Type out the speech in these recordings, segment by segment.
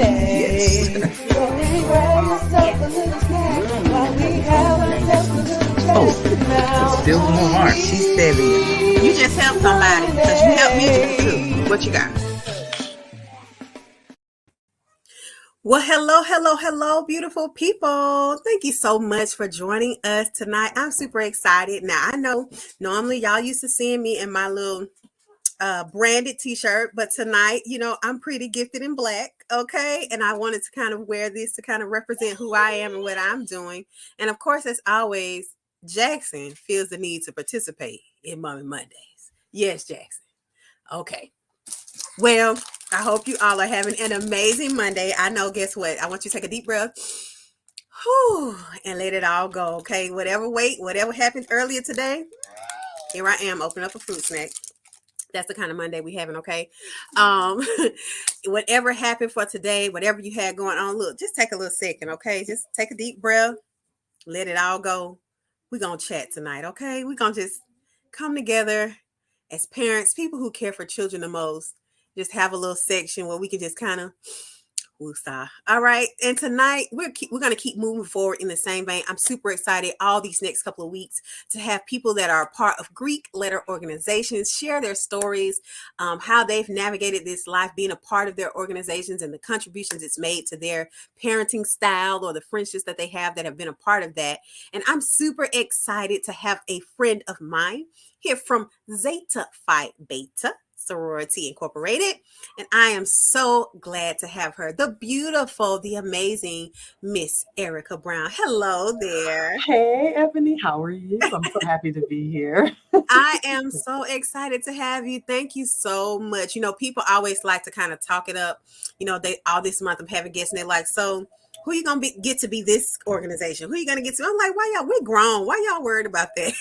Yes. Oh, still more heart. She's steady. You just help somebody because you help musical too. What you got? Well, hello, beautiful people. Thank you so much for joining us tonight. I'm super excited. Now, I know normally y'all used to seeing me in my little branded t-shirt, but tonight, I'm pretty gifted in black, okay? And I wanted to kind of wear this to kind of represent who I am and what I'm doing. And of course, as always, Jackson feels the need to participate in Mommy Mondays. Yes, Jackson. Okay. Well, I hope you all are having an amazing Monday. I know, guess what? I want you to take a deep breath. Whew, and let it all go, okay? Whatever happened earlier today, here I am, open up a fruit snack. That's the kind of Monday we having, okay? Whatever happened for today, whatever you had going on, look, just take a little second, okay? Just take a deep breath, let it all go. We're going to chat tonight, okay? We're going to just come together as parents, people who care for children the most, just have a little section where we can just kind of woosah. All right. And tonight we're going to keep moving forward in the same vein. I'm super excited all these next couple of weeks to have people that are a part of Greekletter organizations share their stories, how they've navigated this life, being a part of their organizations and the contributions it's made to their parenting style or the friendships that they have that have been a part of that. And I'm super excited to have a friend of mine here from Zeta Phi Beta Sorority Incorporated. And I am so glad to have her, the beautiful, the amazing Miss Erika Brown. Hello there. Hey, Ebony, how are you? I'm so happy to be here. I am so excited to have you. Thank you so much. People always like to kind of talk it up. They all this month I'm having guests and they're like, so who you gonna get to be this organization? Who you gonna get to? I'm like, why y'all? We're grown. Why y'all worried about that?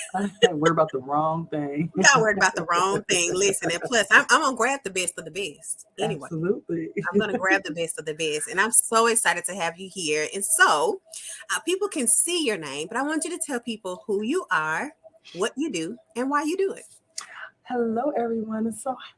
Worried about the wrong thing. Y'all worried about the wrong thing. Listen, and plus, I'm gonna grab the best of the best. Anyway, Absolutely. I'm gonna grab the best of the best, and I'm so excited to have you here. And so, people can see your name, but I want you to tell people who you are, what you do, and why you do it. Hello, everyone.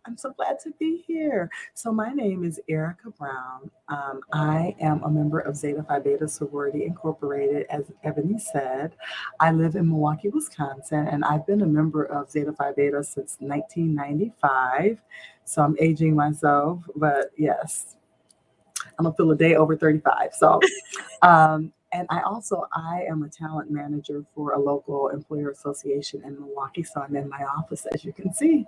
I'm so glad to be here. So my name is Erika Brown. I am a member of Zeta Phi Beta Sorority Incorporated, as Ebony said. I live in Milwaukee, Wisconsin, and I've been a member of Zeta Phi Beta since 1995. So I'm aging myself, but yes, I'm gonna feel a day over 35. So, and I am a talent manager for a local employer association in Milwaukee. So I'm in my office, as you can see.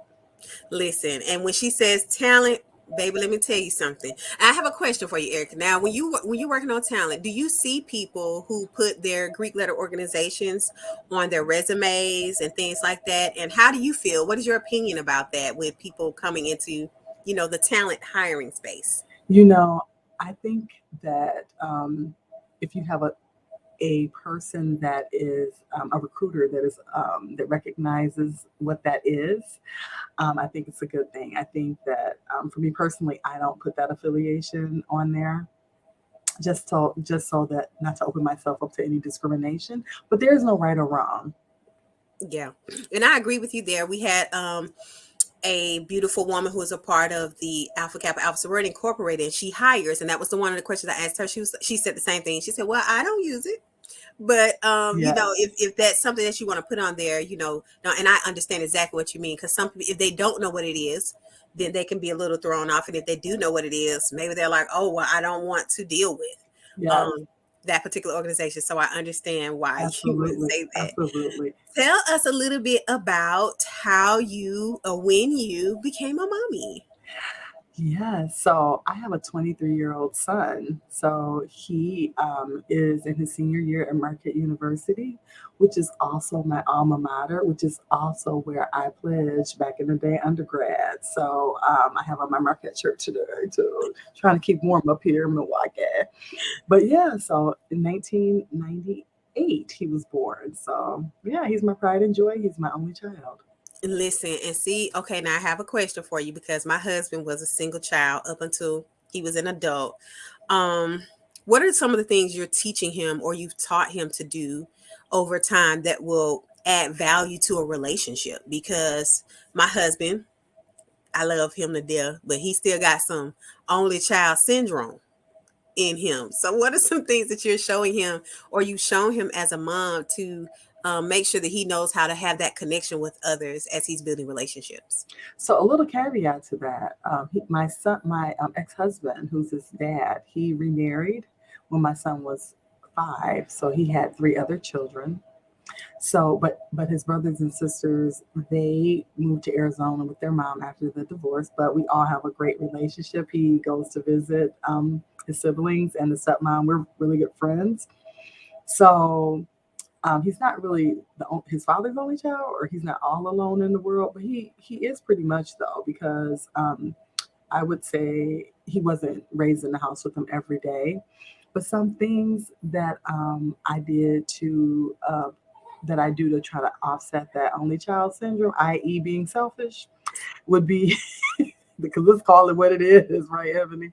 Listen, and when she says talent, baby, let me tell you something. I have a question for you, Erica. Now, when you're working on talent, do you see people who put their Greekletter organizations on their resumes and things like that? And how do you feel? What is your opinion about that with people coming into, the talent hiring space? I think that if you have a person that is a recruiter that recognizes what that is, I think it's a good thing. I think that for me personally, I don't put that affiliation on there just so that not to open myself up to any discrimination. But there is no right or wrong. Yeah, and I agree with you there. We had a beautiful woman who was a part of the Alpha Kappa Alpha Sorority Incorporated, and she hires, and that was one of the questions I asked her. She said the same thing. She said, "Well, I don't use it, but Yes. if that's something that you want to put on there, no, and I understand exactly what you mean, because some people, if they don't know what it is, then they can be a little thrown off, and if they do know what it is, maybe they're like, oh, well, I don't want to deal with Yes. That particular organization. So I understand why Absolutely. you would say that. Absolutely. Tell us a little bit about how you or when you became a mommy. Yeah, so I have a 23-year-old son. So he is in his senior year at Marquette University, which is also my alma mater, which is also where I pledged back in the day undergrad. So I have on my Marquette shirt today too, trying to keep warm up here in Milwaukee. But yeah, so in 1998 he was born. So yeah, he's my pride and joy. He's my only child. Listen and see. Okay, now I have a question for you because my husband was a single child up until he was an adult. What are some of the things you're teaching him or you've taught him to do over time that will add value to a relationship? Because my husband, I love him to death, but he still got some only child syndrome. in him. So what are some things that you're showing him or you've shown him as a mom to make sure that he knows how to have that connection with others as he's building relationships? So a little caveat to that: my son, my ex-husband, who's his dad, he remarried when my son was 5, so he had 3 other children. So, but his brothers and sisters, they moved to Arizona with their mom after the divorce. But we all have a great relationship. He goes to visit his siblings and the stepmom. We're really good friends. So he's not really his father's only child, or he's not all alone in the world. But he is pretty much, though, because I would say he wasn't raised in the house with him every day. But some things that I did to that I do to try to offset that only child syndrome, i.e., being selfish, would be because let's call it what it is, right, Ebony?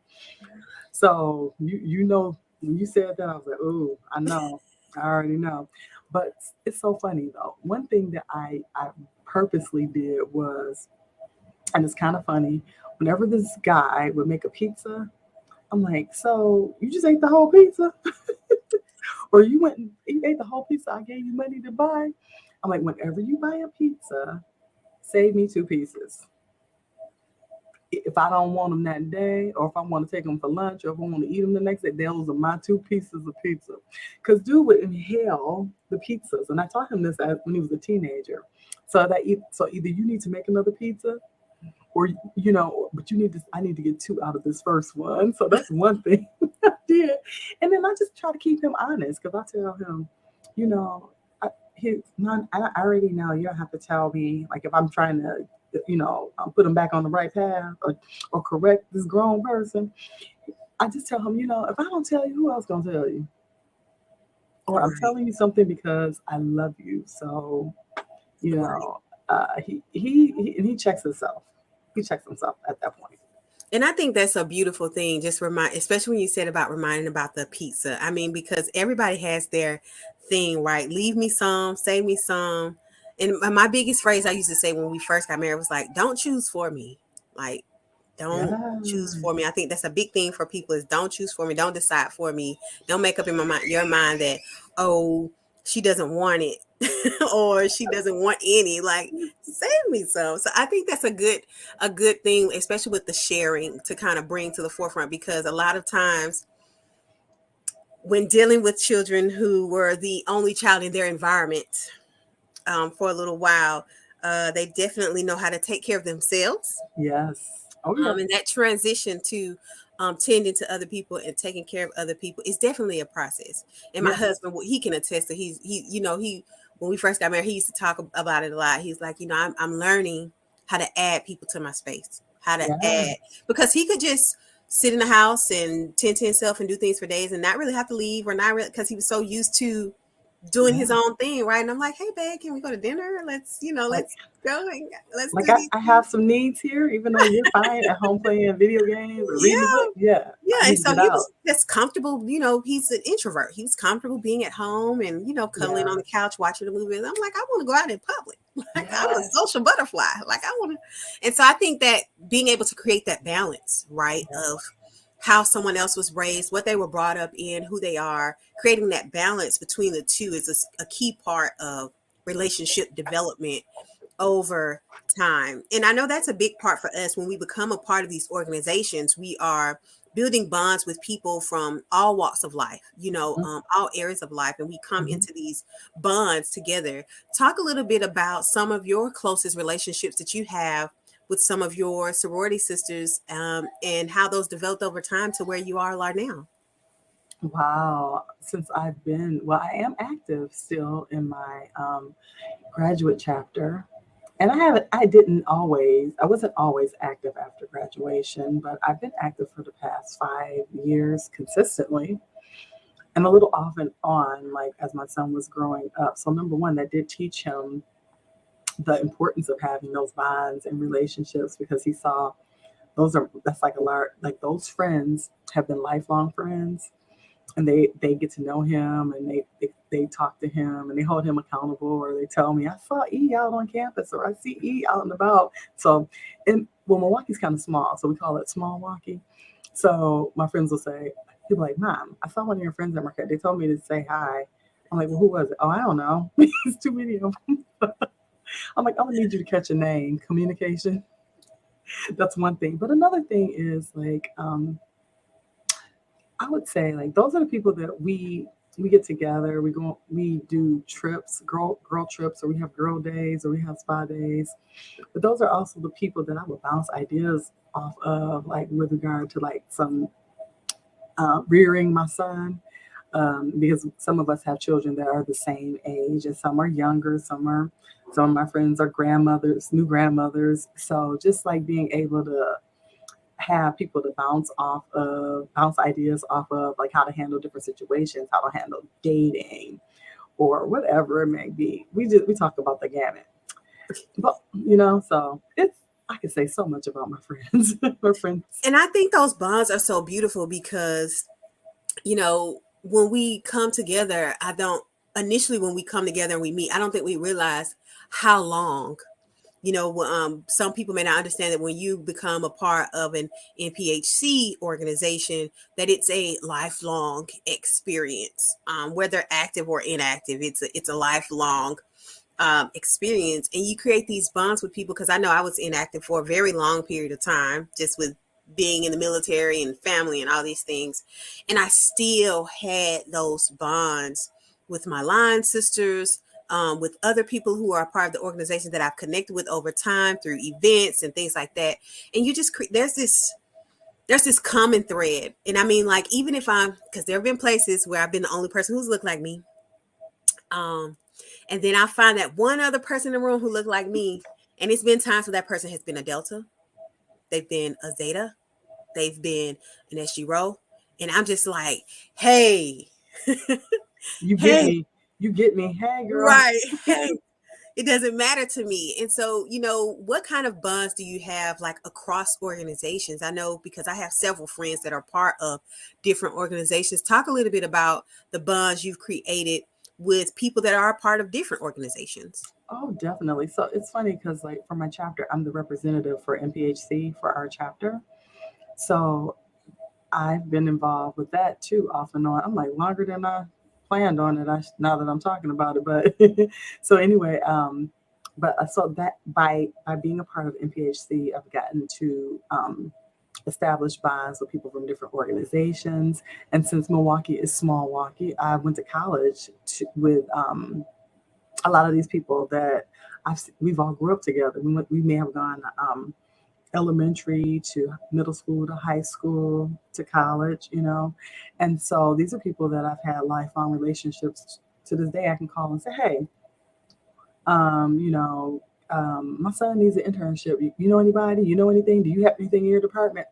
So you know when you said that, I was like, oh, I know, I already know. But it's so funny though. One thing that I purposely did was, and it's kind of funny, whenever this guy would make a pizza, I'm like, so you just ate the whole pizza? Or you went and you ate the whole pizza I gave you money to buy? I'm like, whenever you buy a pizza, save me 2 pieces. If I don't want them that day, or if I want to take them for lunch, or if I want to eat them the next day, those are my 2 pieces of pizza. Because dude would inhale the pizzas, and I taught him this when he was a teenager. So either you need to make another pizza, or but you need to. I need to get 2 out of this first one. So that's one thing I did, and then I just try to keep him honest because I tell him, you know, I already know you don't have to tell me like if I'm trying to, put him back on the right path or correct this grown person. I just tell him, if I don't tell you, who else gonna tell you? Or I'm Right. telling you something because I love you. So you Right. know, he checks himself. He checks himself at that point. And I think that's a beautiful thing. Just remind, especially when you said about reminding about the pizza. I mean, because everybody has their thing, right? Leave me some, save me some. And my biggest phrase I used to say when we first got married was like, "Don't choose for me." Like, don't choose Yes. for me. I think that's a big thing for people is don't choose for me. Don't decide for me. Don't make up in your mind that, oh, she doesn't want it or she doesn't want any. Like, save me some. So I think that's a good thing, especially with the sharing to kind of bring to the forefront because a lot of times when dealing with children who were the only child in their environment for a little while, they definitely know how to take care of themselves. Yes. Oh yeah. And that transition to tending to other people and taking care of other people is definitely a process. And my Yes. husband, he can attest to he when we first got married, he used to talk about it a lot. He's like, I'm learning how to add people to my space, how to add Yes. because he could just sit in the house and tend to himself and do things for days and not really have to leave or not really because he was so used to doing his Yeah. own thing, right? And I'm like, hey, babe, can we go to dinner? Like Let's go and let's like do these I things. have some needs here, even though you're fine at home playing video games or reading a Yeah. book. Yeah. I Yeah, need and to so get he out. was just comfortable. He's an introvert. He was comfortable being at home and cuddling on the Yes. couch watching a movie. And I'm like, I want to go out in public. Like I'm a Yes. social butterfly. Like I want to. And so I think that being able to create that balance, right, Yes. of how someone else was raised, what they were brought up in, who they are, creating that balance between the two is a key part of relationship development over time. And I know that's a big part for us when we become a part of these organizations. We are building bonds with people from all walks of life, all areas of life, and we come Mhm. into these bonds together. Talk a little bit about some of your closest relationships that you have with some of your sorority sisters and how those developed over time to where you are now. Wow. Well, I am active still in my graduate chapter. And I wasn't always active after graduation, but I've been active for the past 5 years consistently and a little off and on, like as my son was growing up. So, number one, that did teach him the importance of having those bonds and relationships because he saw that's like a lot, like those friends have been lifelong friends and they get to know him and they talk to him and they hold him accountable or they tell me I saw E out on campus or I see E out and about. So and well Milwaukee's kind of small, so we call it small walkie. So my friends will say People like, Mom, I saw one of your friends at Marquette. They told me to say hi. I'm like, well, who was it? Oh, I don't know. It's too many of them. I'm like, I'm gonna need you to catch a name. Communication. That's one thing. But another thing is like, I would say like those are the people that we get together. We do trips, girl trips, or we have girl days, or we have spa days. But those are also the people that I would bounce ideas off of, like with regard to like some rearing my son. Because some of us have children that are the same age, and some are younger. Some of my friends are grandmothers, new grandmothers. So just like being able to have people to bounce ideas off of, like how to handle different situations, how to handle dating, or whatever it may be. We talk about the gamut, but so it's I can say so much about my friends, my friends. And I think those bonds are so beautiful because, when we come together, I don't initially when we come together and we meet, I don't think we realize how long. Some people may not understand that when you become a part of an NPHC organization, that it's a lifelong experience, whether active or inactive. It's a lifelong experience, and you create these bonds with people. Because I know I was inactive for a very long period of time, just with being in the military and family and all these things, and I still had those bonds with my line sisters, with other people who are a part of the organization that I've connected with over time through events and things like that. And you just there's this common thread. And I mean, like, even if because there have been places where I've been the only person who's looked like me, um and then I find that one other person in the room who looked like me, and it's been times where that person has been a Delta, they've been a Zeta, they've been an SG Row, and I'm just like, hey, You get hey, me, you get me. Hey, girl. right, hey, it doesn't matter to me. And so, what kind of bonds do you have like across organizations? I know because I have several friends that are part of different organizations. Talk a little bit about the bonds you've created with people that are a part of different organizations. Oh, definitely. So it's funny because, like, for my chapter, I'm the representative for MPHC for our chapter. So I've been involved with that too, off and on. I'm like longer than I planned on it. Now that I'm talking about it, but so anyway, so that by being a part of MPHC, I've gotten to establish bonds with people from different organizations. And since Milwaukee is small Milwaukee, I went to college with a lot of these people that we've all grew up together. We may have gone elementary to middle school to high school to college. And so these are people that I've had lifelong relationships. To this day I can call and say, hey, my son needs an internship. You know anybody? You know anything? Do you have anything in your department?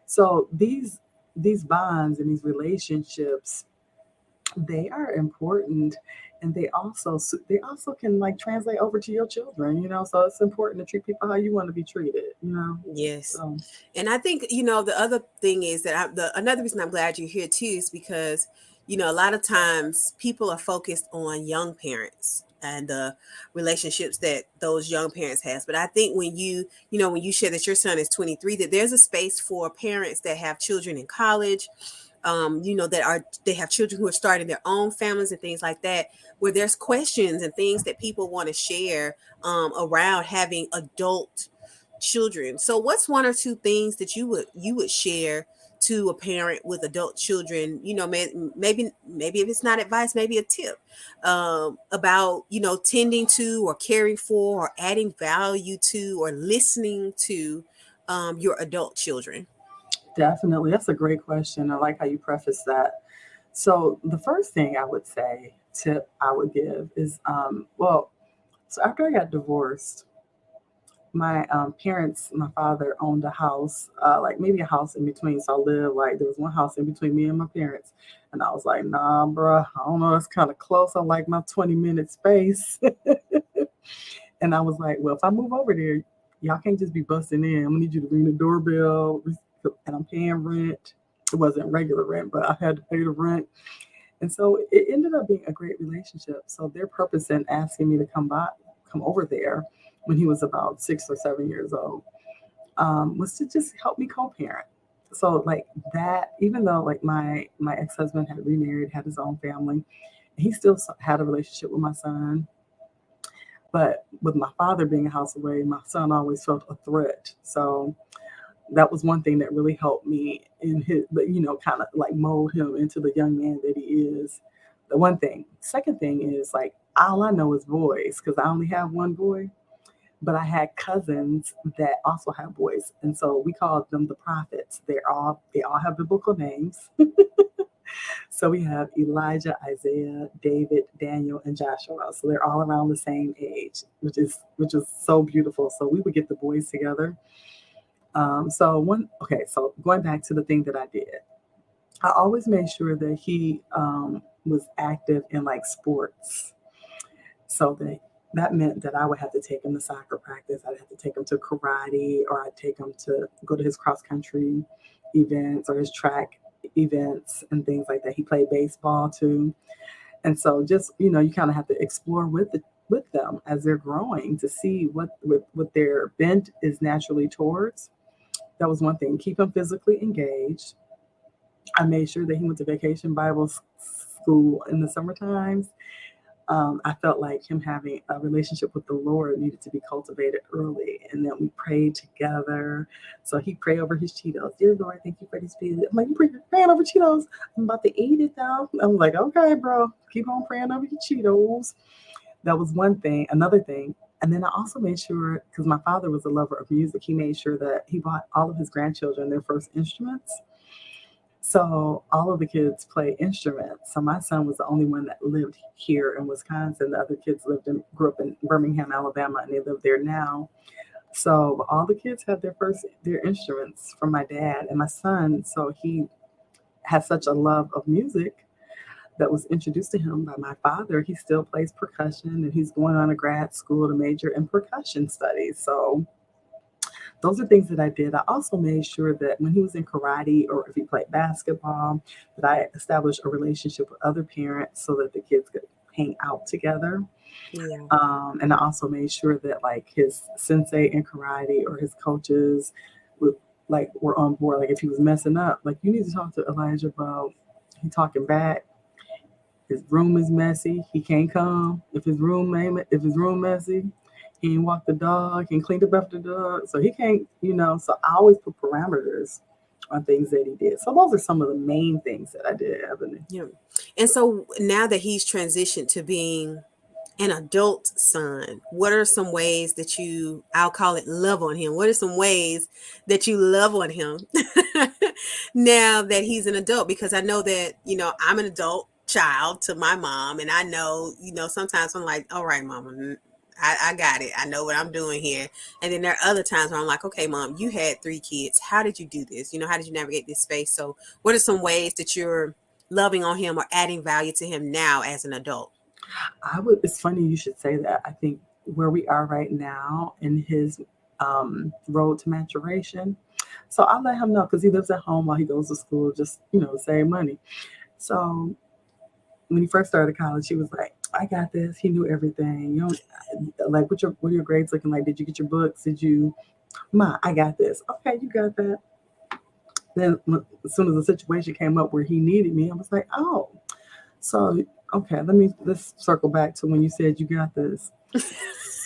So these bonds and these relationships, they are important, and they also can like translate over to your children. So it's important to treat people how you want to be treated. Yes. So And I think, the other thing is that another reason I'm glad you're here too is because, a lot of times people are focused on young parents and the relationships that those young parents has. But I think when you share that your son is 23, that there's a space for parents that have children in college, they have children who are starting their own families and things like that, where there's questions and things that people want to share around having adult children. So what's one or two things that you would share to a parent with adult children, maybe if it's not advice, maybe a tip, about tending to or caring for or adding value to or listening to your adult children? definitely, that's a great question. I like how you preface that. So the first thing I would say, tip I would give is, so after I got divorced, my parents, my father owned a house, like maybe a house in between. So I lived like there was one house in between me and my parents, and I was like, nah, bro, I don't know, that's kind of close. I like my 20-minute space, and I was like, well, if I move over there, y'all can't just be busting in. I'm gonna need you to ring the doorbell, and I'm paying rent. It wasn't regular rent, but I had to pay the rent. And so it ended up being a great relationship. So their purpose in asking me to come over there when he was about 6 or 7 years old, was to just help me co-parent. so like that, even though like my ex-husband had remarried, had his own family, he still had a relationship with my son. But with my father being a house away, my son always felt a threat. So that was one thing that really helped me in his, but kind of like mold him into the young man that he is. The one thing. Second thing is like all I know is boys because I only have one boy, but I had cousins that also have boys, and so we called them the prophets. They all have biblical names. So we have Elijah, Isaiah, David, Daniel, and Joshua. So they're all around the same age, which is so beautiful. So we would get the boys together. So going back to the thing that I did, I always made sure that he was active in like sports. So that meant that I would have to take him to soccer practice. I'd have to take him to karate, or I'd take him to go to his cross country events or his track events and things like that. He played baseball too. And so just, you kind of have to explore with them as they're growing to see what their bent is naturally towards. That was one thing. Keep him physically engaged. I made sure that he went to vacation Bible school in the summer times. I felt like him having a relationship with the Lord needed to be cultivated early, and then we prayed together. So he prayed over his Cheetos. Dear Lord, thank you for this food. I'm like, you're praying over Cheetos. I'm about to eat it though. I'm like, okay, bro, keep on praying over your Cheetos. That was one thing. Another thing. And then I also made sure, because my father was a lover of music, he made sure that he bought all of his grandchildren their first instruments. So all of the kids play instruments. So my son was the only one that lived here in Wisconsin. The other kids grew up in Birmingham, Alabama, and they live there now. So all the kids had their instruments from my dad and my son. So he has such a love of music that was introduced to him by my father. He still plays percussion, and he's going on a grad school to major in percussion studies. So those are things that I did. I also made sure that when he was in karate or if he played basketball, that I established a relationship with other parents so that the kids could hang out together. Yeah. And I also made sure that like his sensei in karate or his coaches would were on board. Like if he was messing up, like you need to talk to Elijah about he talking back. His room is messy. He can't come. If his room messy, he ain't walk the dog, he ain't cleaned up after the dog. So he can't. So I always put parameters on things that he did. So those are some of the main things that I did, Ebony. Yeah. And so now that he's transitioned to being an adult son, what are some ways that I'll call it love on him? What are some ways that you love on him now that he's an adult? Because I know that, I'm an adult child to my mom, and I know, sometimes I'm like, all right, mama, I got it. I know what I'm doing here. And then there are other times where I'm like, okay, mom, you had 3 kids. How did you do this? How did you navigate this space? So what are some ways that you're loving on him or adding value to him now as an adult? It's funny you should say that. I think where we are right now in his road to maturation. So I'll let him know because he lives at home while he goes to school, just, to save money. So when he first started college, he was like, I got this. He knew everything. Like, what are your grades looking like? Did you get your books? Ma, I got this. Okay, you got that. Then as soon as the situation came up where he needed me, I was like, oh, so, okay, let's circle back to when you said you got this.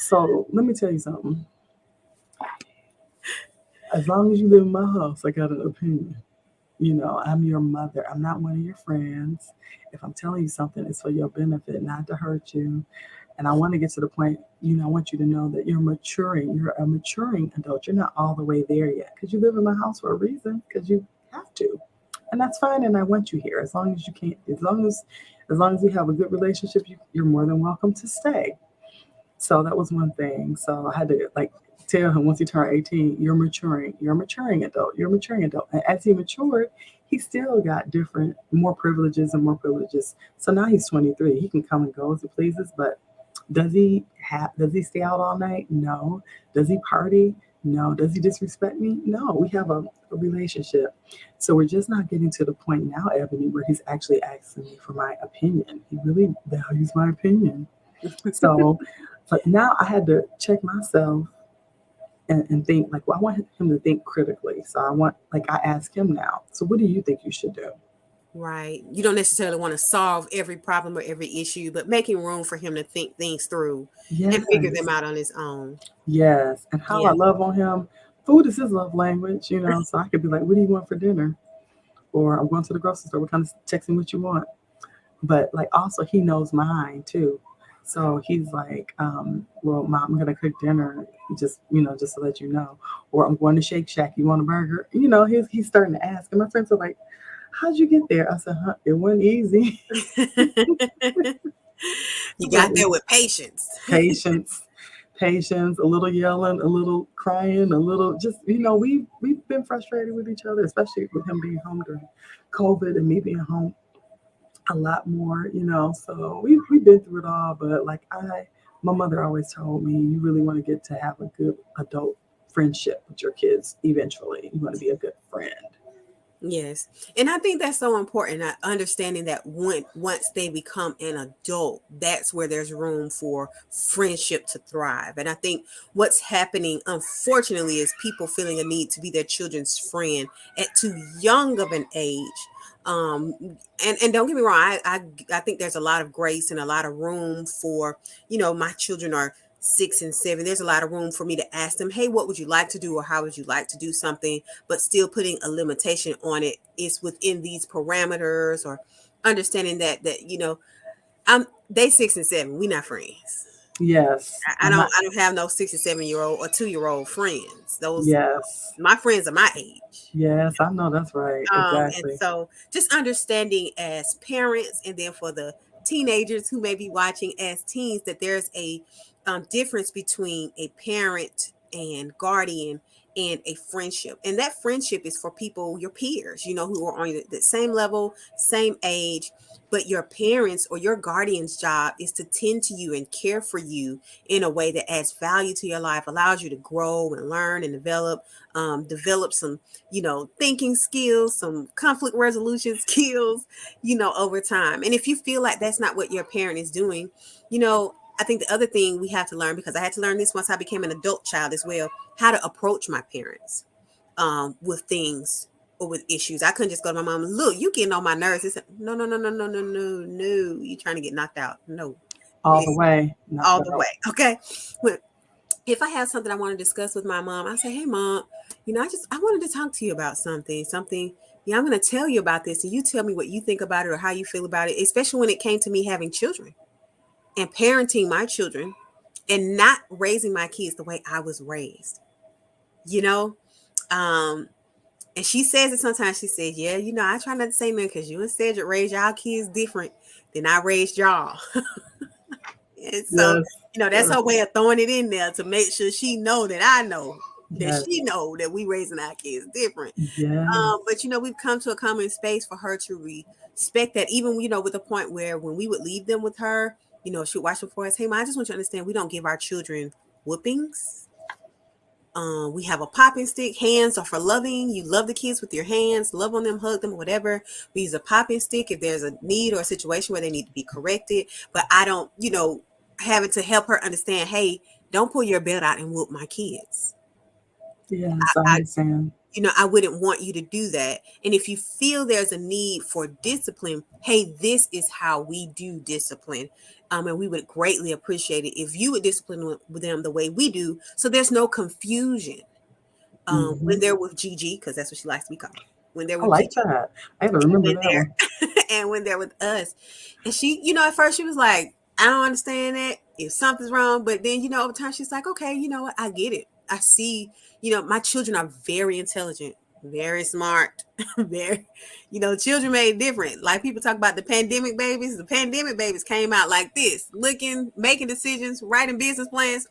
So let me tell you something. As long as you live in my house, I got an opinion. I'm your mother. I'm not one of your friends. If I'm telling you something, it's for your benefit, not to hurt you. And I want to get to the point, I want you to know that you're maturing. You're a maturing adult. You're not all the way there yet because you live in my house for a reason, because you have to. And that's fine. And I want you here as long as you can. As long as we have a good relationship, you're more than welcome to stay. So that was one thing. So I had to tell him once he turned 18, you're maturing. You're a maturing adult. You're a maturing adult. And as he matured, he still got more privileges and more privileges. So now he's 23. He can come and go as he pleases. But does he stay out all night? No. Does he party? No. Does he disrespect me? No. We have a relationship. So we're just not getting to the point now, Ebony, where he's actually asking me for my opinion. He really values my opinion. So, but now I had to check myself and think like, well, I want him to think critically. So I ask him now, so what do you think you should do? Right. You don't necessarily want to solve every problem or every issue, but making room for him to think things through and figure Yes, them out on his own. yes. And how Yeah. I love on him, food is his love language, you know. So I could be like, what do you want for dinner? Or I'm going to the grocery store. What kind of texting what you want? But like also he knows mine too. So he's like, well, mom, I'm gonna cook dinner, just to let you know. Or I'm going to Shake Shack. You want a burger? He's starting to ask. And my friends are like, how'd you get there? I said, huh, it wasn't easy. You But got there with patience. patience, patience, a little yelling, a little crying, a little just, we've been frustrated with each other, especially with him being home during COVID and me being home a lot more. So we've been through it all, but like my mother always told me, you really want to get to have a good adult friendship with your kids eventually. You want to be a good friend. Yes. And I think that's so important, understanding that once they become an adult, that's where there's room for friendship to thrive. And I think what's happening, unfortunately, is people feeling a need to be their children's friend at too young of an age. Um, and don't get me wrong, I think there's a lot of grace and a lot of room for, my children are 6 and 7. There's a lot of room for me to ask them, hey, what would you like to do, or how would you like to do something, but still putting a limitation on it is within these parameters, or understanding that I'm they 6 and 7, we not friends. Yes. I don't I don't have no 6 and 7 year old or 2 year old friends. Those Yes. My friends are my age. Yes, I know that's right. And Exactly. so just understanding as parents, and then for the teenagers who may be watching as teens, that there's a difference between a parent and guardian and a friendship. And that friendship is for people, your peers, who are on the same level, same age. But your parents or your guardian's job is to tend to you and care for you in a way that adds value to your life, allows you to grow and learn and develop some thinking skills, some conflict resolution skills, over time. And if you feel like that's not what your parent is doing, I think the other thing we have to learn, because I had to learn this once I became an adult child as well, how to approach my parents with things or with issues. I couldn't just go to my mom, look, you getting on my nerves. It's no, no, no, no, no, no, no, no. You trying to get knocked out. No. All the Listen, way. Not all that the way. Okay. If I have something I want to discuss with my mom, I say, hey mom, I wanted to talk to you about something. Yeah, I'm going to tell you about this, and you tell me what you think about it or how you feel about it, especially when it came to me having children and parenting my children and not raising my kids the way I was raised, you know? Um, and she says it sometimes. She says, yeah, I try not to say nothing because you and Cedric raised y'all kids different than I raised y'all. And so, yes. that's Yes. her way of throwing it in there to make sure she know that I know that Yes. she know that we raising our kids different. Yes. But we've come to a common space for her to respect that, even with the point where when we would leave them with her, she'd watch them for us. Hey, ma, I just want you to understand we don't give our children whoopings. We have a popping stick. Hands are for loving. You love the kids with your hands, love on them, hug them, whatever. We use a popping stick if there's a need or a situation where they need to be corrected. But I don't, having to help her understand, hey, don't pull your belt out and whoop my kids. Yes, I I, understand. I wouldn't want you to do that. And if you feel there's a need for discipline, hey, this is how we do discipline. And we would greatly appreciate it if you would discipline with them the way we do. So there's no confusion when Hmm. they're with Gigi, because that's what she likes to be called. When they're I with like Gigi, that. I got to and remember when that one. they're and when they're with us. And she, at first she was like, I don't understand it. If something's wrong, but then over time she's like, okay, you know what? I get it. I see. My children are very intelligent, very smart, very. Children made different. Like people talk about the pandemic babies. The pandemic babies came out like this, looking, making decisions, writing business plans.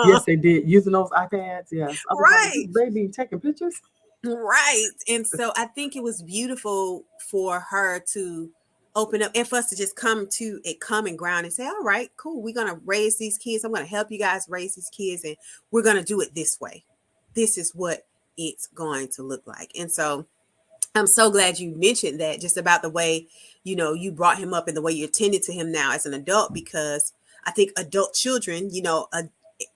Yes, they did. Using those iPads. Yes. I was like, Right. this baby taking pictures. Right. And so I think it was beautiful for her to open up and for us to just come to a common ground and say, all right, cool. We're going to raise these kids. I'm going to help you guys raise these kids, and we're going to do it this way. This is what it's going to look like. And so I'm so glad you mentioned that, just about the way, you brought him up and the way you attended to him now as an adult, because I think adult children,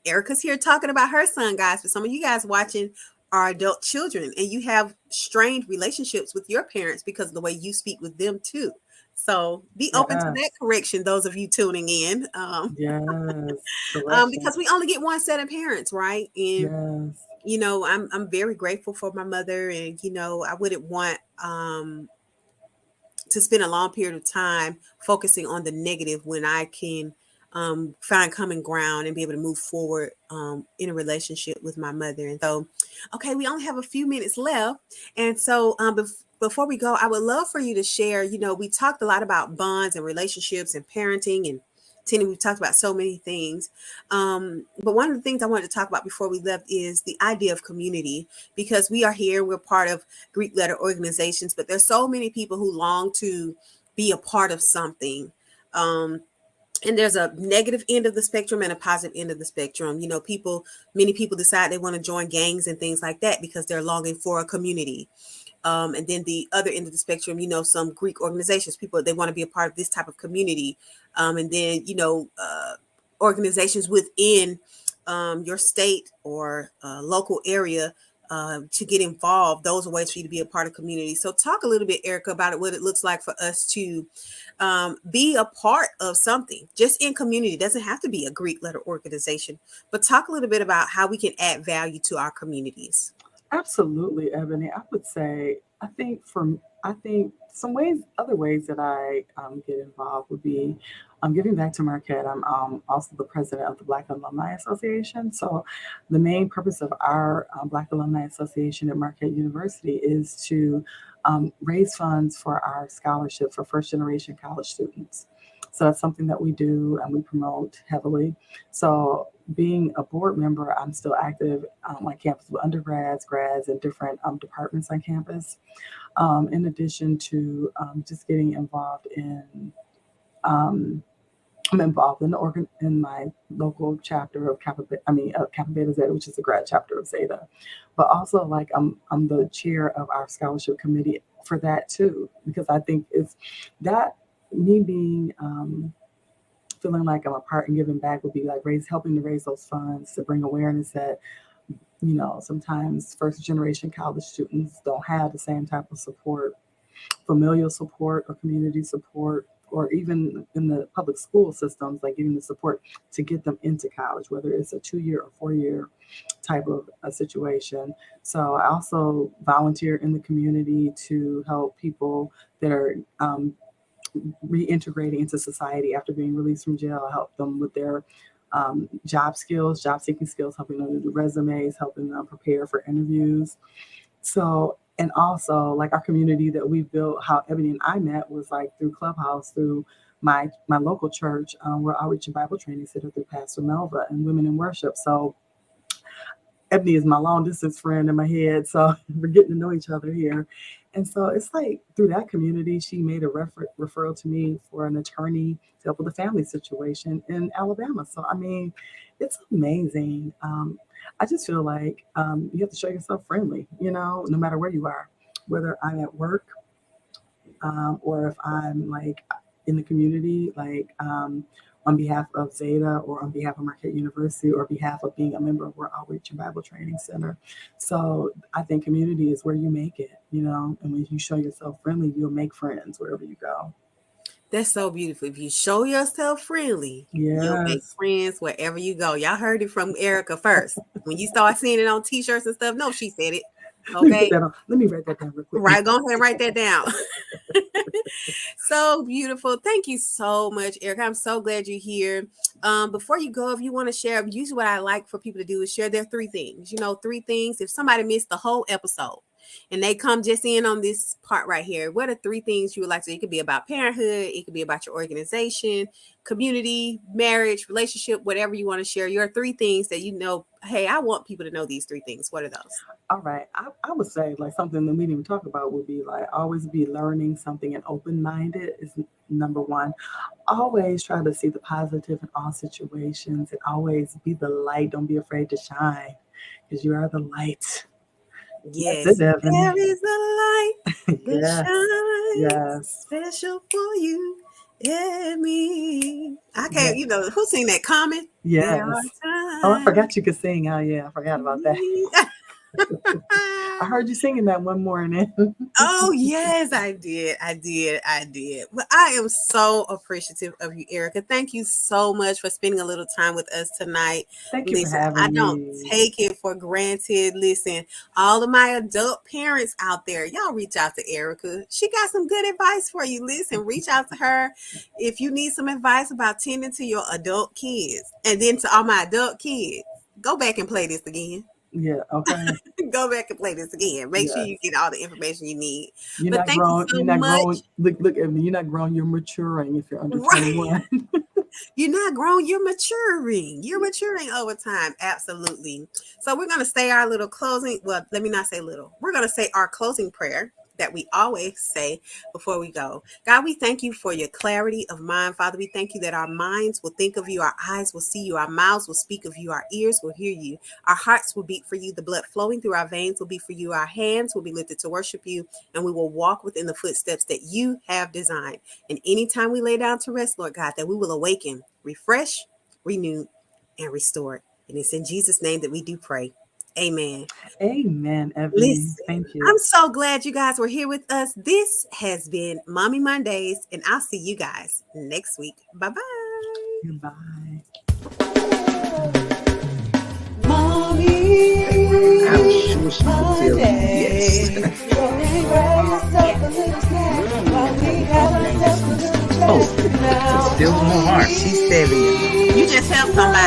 Erica's here talking about her son, guys. But some of you guys watching are adult children, and you have strained relationships with your parents because of the way you speak with them too. So be open to that Yes. correction, those of you tuning in, Yes. Correction. because we only get one set of parents, right? And Yes. I'm very grateful for my mother, and I wouldn't want to spend a long period of time focusing on the negative when I can find common ground and be able to move forward in a relationship with my mother. And so, okay, we only have a few minutes left. And so, before we go, I would love for you to share. We talked a lot about bonds and relationships and parenting and Tenny, we've talked about so many things. But one of the things I wanted to talk about before we left is the idea of community, because we are here, we're part of Greekletter organizations, but there's so many people who long to be a part of something. Um, and there's a negative end of the spectrum and a positive end of the spectrum. Many people decide they want to join gangs and things like that because they're longing for a community. And then the other end of the spectrum, some Greek organizations, people, they want to be a part of this type of community. And then, organizations within your state or local area to get involved. Those are ways for you to be a part of community. So talk a little bit, Erica, about it, what it looks like for us to be a part of something just in community. It doesn't have to be a Greekletter organization, but talk a little bit about how we can add value to our communities. Absolutely, Ebony. I would say, I think some ways, other ways that I get involved would be giving back to Marquette. I'm also the president of the Black Alumni Association. So, the main purpose of our Black Alumni Association at Marquette University is to raise funds for our scholarship for first generation college students. So that's something that we do and we promote heavily. So being a board member, I'm still active on campus with undergrads, grads, and different departments on campus. In addition to just getting involved um, I'm involved in in my local chapter of Kappa Beta Zeta, which is the grad chapter of Zeta. But also, like I'm the chair of our scholarship committee for that too, because I think it's that me being feeling like I'm a part and giving back would be like helping to raise those funds to bring awareness that sometimes first generation college students don't have the same type of support, familial support or community support, or even in the public school systems, like getting the support to get them into college, whether it's a 2-year or 4-year type of a situation. So I also volunteer in the community to help people that are reintegrating into society after being released from jail. I help them with their job skills, job seeking skills, helping them do resumes, helping them prepare for interviews. So, and also like our community that we built, how Ebony and I met was like through Clubhouse, through my local church, where Outreach and Bible Training Center through Pastor Melva and Women in Worship. So Ebony is my long distance friend in my head. So we're getting to know each other here. And so it's like through that community, she made a referral to me for an attorney to help with a family situation in Alabama. So, I mean, it's amazing. I just feel like you have to show yourself friendly, no matter where you are, whether I'm at work or if I'm like in the community, like on behalf of Zeta or on behalf of Marquette University or behalf of being a member of our Outreach and Bible Training Center. So I think community is where you make it, and when you show yourself friendly, you'll make friends wherever you go. That's so beautiful. If you show yourself friendly, you'll make Yes. friends wherever you go. Y'all heard it from Erica first. When you start seeing it on t-shirts and stuff, no, she said it. Okay. Let me write that down real quick. Right. Go ahead and write that down. So beautiful. Thank you so much, Erica. I'm so glad you're here. Before you go, if you want to share, usually what I like for people to do is share their 3 things. 3 things. If somebody missed the whole episode and they come just in on this part right here, what are 3 things you would like to? It could be about parenthood, it could be about your organization, community, marriage, relationship, whatever you want to share. Your 3 things that hey, I want people to know these 3 things. What are those? All right. I would say like something that we didn't even talk about would be like always be learning something and open-minded is number 1. Always try to see the positive in all situations and always be the light. Don't be afraid to shine because you are the light. Yes. That's it, Ebony. There is a light that Yes. shines Yes. special for you. me. I can't, who sing that? Common? Yes. There are times. Oh, I forgot you could sing. Oh, yeah, I forgot about that. I heard you singing that one morning. Oh, yes, I did. Well, I am so appreciative of you, Erika. Thank you so much for spending a little time with us tonight. Thank you for Listen, having I me. don't take it for granted. Listen, all of my adult parents out there, y'all reach out to Erika. She got some good advice for you. Listen, reach out to her if you need some advice about tending to your adult kids. And then to all my adult kids, go back and play this again. Yeah, okay. Go back and play this again. Make sure Yes. you get all the information you need. You're But not thank grown. you so You're not much. grown. Look at me. You're not grown. You're maturing if you're under Right. 21. You're not grown, you're maturing. You're maturing over time. Absolutely. So we're going to say our little closing. Well, let me not say little. We're going to say our closing prayer that we always say before we go. God, we thank you for your clarity of mind. Father, we thank you that our minds will think of you, our eyes will see you, our mouths will speak of you, our ears will hear you, our hearts will beat for you, the blood flowing through our veins will be for you, our hands will be lifted to worship you, and we will walk within the footsteps that you have designed. And anytime we lay down to rest, Lord God, that we will awaken, refresh, renew, and restore. And it's in Jesus' name that we do pray. Amen. Amen, Ebony. Listen, Thank you. I'm so glad you guys were here with us. This has been Mommy Mondays, and I'll see you guys next week. Bye-bye. Goodbye. I'm sure she could feel it. Yes. Oh, it's still in her heart. She's 7. You just help somebody.